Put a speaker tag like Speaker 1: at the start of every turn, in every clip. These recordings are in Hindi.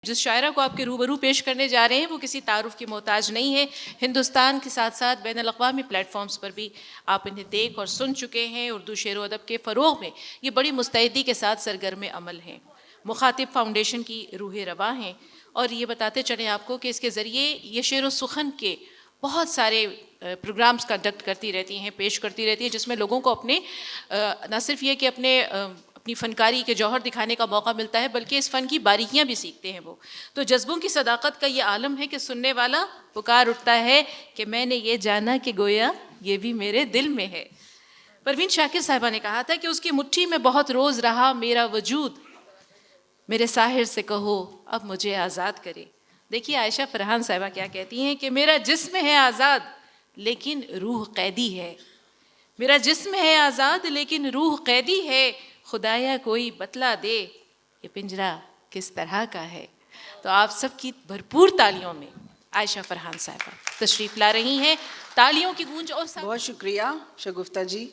Speaker 1: जिस शायरा को आपके रूबरू पेश करने जा रहे हैं वो किसी तारुफ की मोहताज नहीं है। हिंदुस्तान के साथ साथ बैनुल-अक़वामी प्लेटफॉर्म्स पर भी आप इन्हें देख और सुन चुके हैं। उर्दू शेर व अदब के फ़रोग़ में ये बड़ी मुस्तैदी के साथ सरगर्म अमल हैं। मुखातिब फाउंडेशन की रूह रवा हैं और ये बताते चलें आपको कि इसके ज़रिए ये शेर व सुखन के बहुत सारे प्रोग्राम्स कंडक्ट करती रहती हैं, पेश करती रहती हैं, जिसमें लोगों को अपने न सिर्फ ये कि अपनी फ़नकारी के जौहर दिखाने का मौका मिलता है, बल्कि इस फ़न की बारीकियाँ भी सीखते हैं वो। तो जज्बों की सदाकत का ये आलम है कि सुनने वाला पुकार उठता है कि मैंने ये जाना कि गोया ये भी मेरे दिल में है। परवीन शाकिर साहिबा ने कहा था कि उसकी मुट्ठी में बहुत रोज़ रहा मेरा वजूद, मेरे साहिर से कहो अब मुझे आज़ाद करे। देखिए आयशा फरहान साहिबा क्या कहती हैं कि मेरा जिस्म है आज़ाद लेकिन रूह कैदी है, मेरा जिस्म है आज़ाद लेकिन रूह कैदी है, खुदाया कोई बतला दे ये पिंजरा किस तरह का है। तो आप सबकी भरपूर तालियों में आयशा फरहान साहिबा तशरीफ़ ला रही हैं। तालियों की गूंज और
Speaker 2: बहुत शुक्रिया शगुफ्ता जी,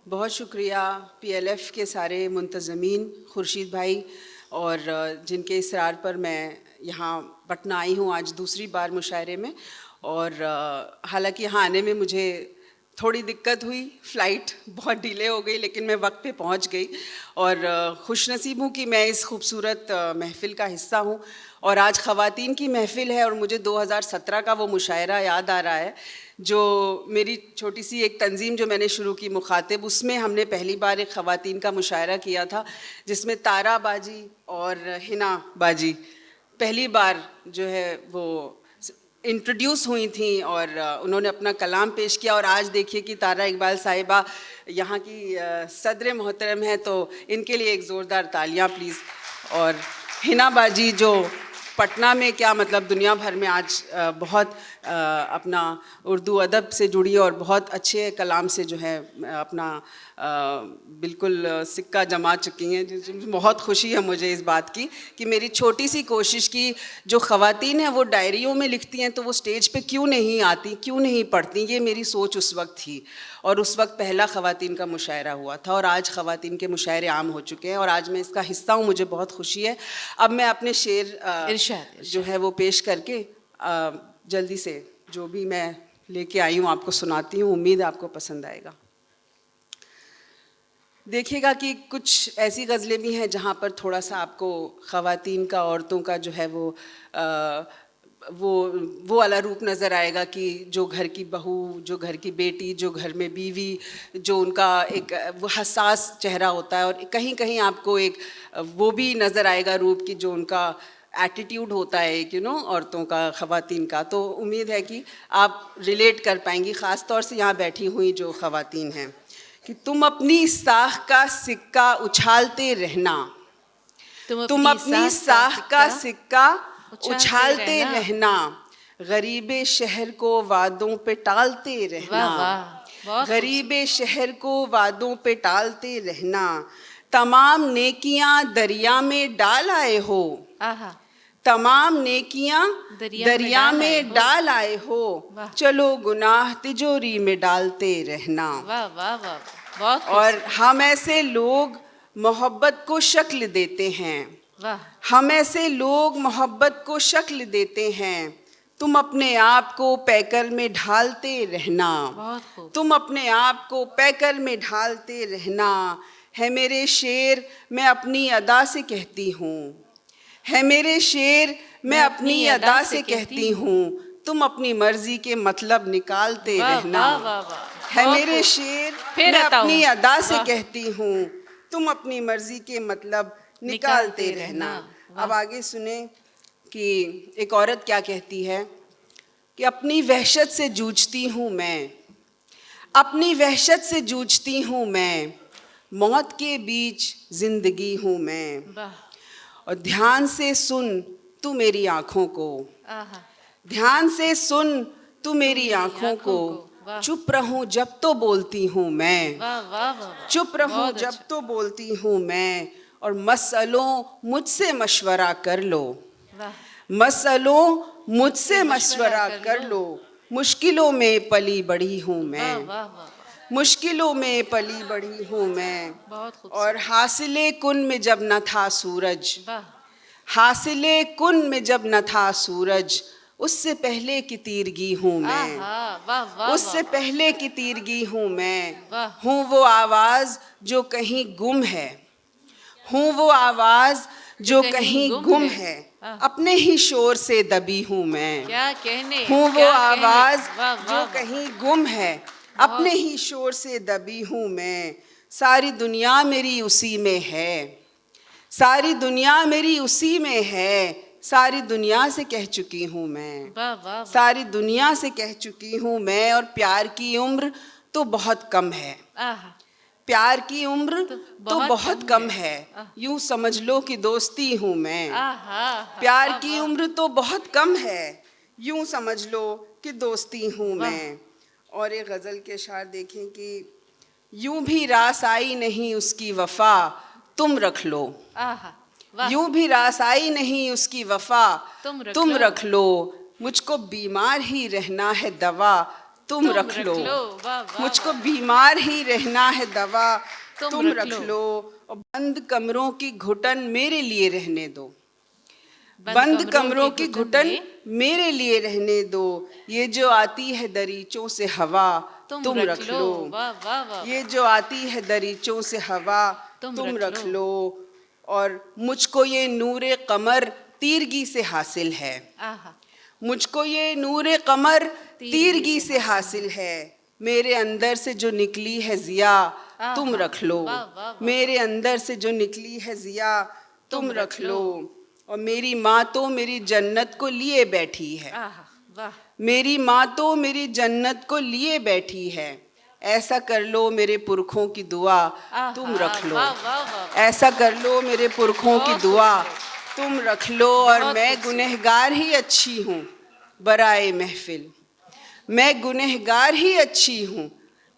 Speaker 2: बहुत शुक्रिया PLF के सारे मुंतज़मीन, खुर्शीद भाई और जिनके इसरार पर मैं यहाँ पटना आई हूँ आज दूसरी बार मुशायरे में। और हालांकि यहाँ आने में मुझे थोड़ी दिक्कत हुई, फ़्लाइट बहुत डिले हो गई, लेकिन मैं वक्त पे पहुँच गई और खुशनसीब हूँ कि मैं इस खूबसूरत महफ़िल का हिस्सा हूँ। और आज ख़वातीन की महफ़िल है और मुझे 2017 का वो मुशायरा याद आ रहा है जो मेरी छोटी सी एक तंजीम जो मैंने शुरू की मुखातिब, उसमें हमने पहली बार एक ख़वातीन का मुशायरा किया था जिसमें तारा बाजी और हिना बाजी पहली बार जो है वो इंट्रोड्यूस हुई थी और उन्होंने अपना कलाम पेश किया। और आज देखिए कि तारा इकबाल साहिबा यहाँ की सदर मोहतरम है, तो इनके लिए एक ज़ोरदार तालियां प्लीज़। और हिना बाजी जो पटना में क्या मतलब दुनिया भर में आज बहुत अपना उर्दू अदब से जुड़ी और बहुत अच्छे कलाम से जो है अपना बिल्कुल सिक्का जमा चुकी हैं। जिसमें बहुत खुशी है मुझे इस बात की कि मेरी छोटी सी कोशिश की जो ख़वातीन हैं वो डायरियों में लिखती हैं तो वो स्टेज पे क्यों नहीं आती, क्यों नहीं पढ़ती, ये मेरी सोच उस वक्त थी। और उस वक्त पहला ख़वातीन का मुशायरा हुआ था और आज ख़वातीन के मुशायरे आम हो चुके हैं और आज मैं इसका हिस्सा हूँ, मुझे बहुत खुशी है। अब मैं अपने शेर जो है वो पेश करके जल्दी से जो भी मैं लेके आई हूँ आपको सुनाती हूँ, उम्मीद है आपको पसंद आएगा। देखिएगा कि कुछ ऐसी गज़लें भी हैं जहाँ पर थोड़ा सा आपको ख़वातीन का, औरतों का जो है वो वाला रूप नज़र आएगा कि जो घर की बहू, जो घर की बेटी, जो घर में बीवी, जो उनका एक वो हसास चेहरा होता है और कहीं कहीं आपको एक वो भी नज़र आएगा रूप की जो उनका एटीट्यूड होता है एक औरतों का, ख़वातीन का। तो उम्मीद है कि आप रिलेट कर पाएंगी, ख़ास तौर से यहाँ बैठी हुई जो ख़वातीन हैं। कि तुम अपनी साख का सिक्का उछालते रहना, तुम अपनी साख का सिक्का उछालते रहना, गरीबे शहर को वादों पे टालते रहना, गरीबे शहर को वादों पे टालते रहना, तमाम नेकियां दरिया में डाल आए हो, तमाम नेकियां दरिया में डाल आए हो, चलो गुनाह तिजोरी में डालते रहना। और हम ऐसे लोग मोहब्बत को शक्ल देते हैं, हम ऐसे लोग मोहब्बत को शक्ल देते हैं, तुम अपने आप को पैकर में ढालते रहना, तुम अपने आप को पैकर में ढालते रहना। है मेरे शेर मैं अपनी अदा से कहती हूँ, है मेरे शेर मैं अपनी अदा से कहती हूँ, तुम अपनी मर्जी के मतलब निकालते रहना। है मेरे शेर मैं अपनी अदा से कहती हूँ, तुम अपनी मर्जी के मतलब निकालते रहना। अब आगे सुने कि एक औरत क्या कहती है कि अपनी वहशत से जूझती हूँ मैं, अपनी वहशत से जूझती हूँ मैं, मौत के बीच जिंदगी हूँ मैं। और ध्यान से सुन तू मेरी आँखों को, ध्यान से सुन तू मेरी आँखों को, चुप रहूं जब तो बोलती हूँ मैं, चुप रहूं जब तो बोलती हूँ मैं। और मसलों मुझसे मशवरा कर लो, मसलों मुझसे मशवरा कर लो, मुश्किलों में पली बड़ी हूँ मैं, मुश्किलों में पली बड़ी हूँ मैं। और हासिले कुन में जब न था सूरज, हासिले कुन में जब न था सूरज, उससे पहले की तीरगी हूँ मैं।
Speaker 1: आहा, वाह वाह
Speaker 2: उससे
Speaker 1: वाह,
Speaker 2: पहले की तीरगी हूँ मैं।
Speaker 1: वाह।
Speaker 2: हूँ वो आवाज़ जो कहीं गुम है, हूँ वो आवाज़ जो कहीं गुम है।
Speaker 1: आह,
Speaker 2: अपने ही शोर से दबी हूँ मैं।
Speaker 1: क्या कहने,
Speaker 2: हूँ वो
Speaker 1: क्या कहने,
Speaker 2: आवाज़
Speaker 1: वाह
Speaker 2: जो
Speaker 1: वाह वाह,
Speaker 2: कहीं गुम है।
Speaker 1: बहुत।
Speaker 2: अपने ही शोर से दबी हूँ मैं। सारी दुनिया मेरी उसी में है, सारी दुनिया मेरी उसी में है। सारी दुनिया से कह चुकी हूँ मैं,
Speaker 1: वाह वाह वाह,
Speaker 2: सारी दुनिया से कह चुकी हूँ मैं। और प्यार की उम्र तो बहुत कम है,
Speaker 1: आहा,
Speaker 2: प्यार की उम्र तो बहुत कम
Speaker 1: है।
Speaker 2: है। यूं समझ लो कि दोस्ती हूँ मैं।
Speaker 1: आहा,
Speaker 2: प्यार
Speaker 1: वाह
Speaker 2: की
Speaker 1: वाह,
Speaker 2: उम्र तो बहुत कम है, यूं समझ लो कि दोस्ती हूँ
Speaker 1: वाह।
Speaker 2: मैं। और एक गज़ल के शार देखें कि यूं भी रास आई नहीं उसकी वफा, तुम रख लो।
Speaker 1: आहा, वाह,
Speaker 2: यूं भी रास आई नहीं उसकी वफा, तुम रख लो। मुझको बीमार ही रहना है दवा, तुम रख लो।
Speaker 1: वाह वाह
Speaker 2: मुझको
Speaker 1: वाह,
Speaker 2: बीमार ही रहना है दवा, तुम
Speaker 1: रख
Speaker 2: रख
Speaker 1: लो।
Speaker 2: लो। और बंद कमरों की घुटन मेरे लिए रहने दो, बंद कमरों की घुटन मेरे लिए रहने दो। ये जो आती है दरीचों से हवा, तुम रख लो।
Speaker 1: वाह वाह वाह,
Speaker 2: ये जो आती है दरीचों से हवा, तुम रख लो। और मुझको ये नूरे कमर तीरगी से हासिल है,
Speaker 1: आहा,
Speaker 2: मुझको ये नूरे कमर तीरगी से
Speaker 1: हासिल
Speaker 2: हासिल है। मेरे अंदर से जो निकली है जिया, तुम
Speaker 1: आहा,
Speaker 2: रख लो।
Speaker 1: वाह वाह वाह,
Speaker 2: मेरे अंदर से जो निकली है जिया, तुम रख
Speaker 1: रख लो।
Speaker 2: लो। और मेरी माँ तो मेरी जन्नत को लिए बैठी है,
Speaker 1: आहा, वाह,
Speaker 2: मेरी माँ तो मेरी जन्नत को लिए बैठी है। ऐसा कर लो मेरे पुरखों की दुआ, तुम
Speaker 1: आहा,
Speaker 2: रख लो।
Speaker 1: वाह वाह वाह,
Speaker 2: ऐसा कर लो मेरे पुरखों की
Speaker 1: बहुत
Speaker 2: दुआ,
Speaker 1: खूबसूरत,
Speaker 2: तुम रख लो। और
Speaker 1: बहुत
Speaker 2: मैं
Speaker 1: खूबसूरत।
Speaker 2: गुनहगार ही अच्छी हूँ बराए महफिल, मैं गुनहगार ही अच्छी हूँ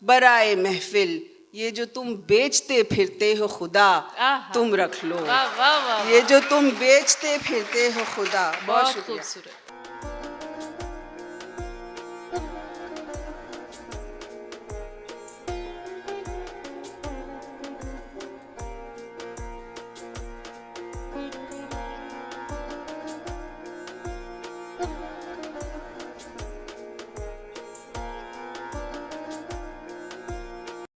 Speaker 2: बराए महफिल। ये जो तुम बेचते फिरते हो खुदा,
Speaker 1: आहा,
Speaker 2: तुम रख लो।
Speaker 1: वाह वाह वाह,
Speaker 2: ये जो तुम बेचते फिरते हो खुदा। बहुत
Speaker 1: बहुत
Speaker 2: शुक्रिया।
Speaker 1: खूबसूरत।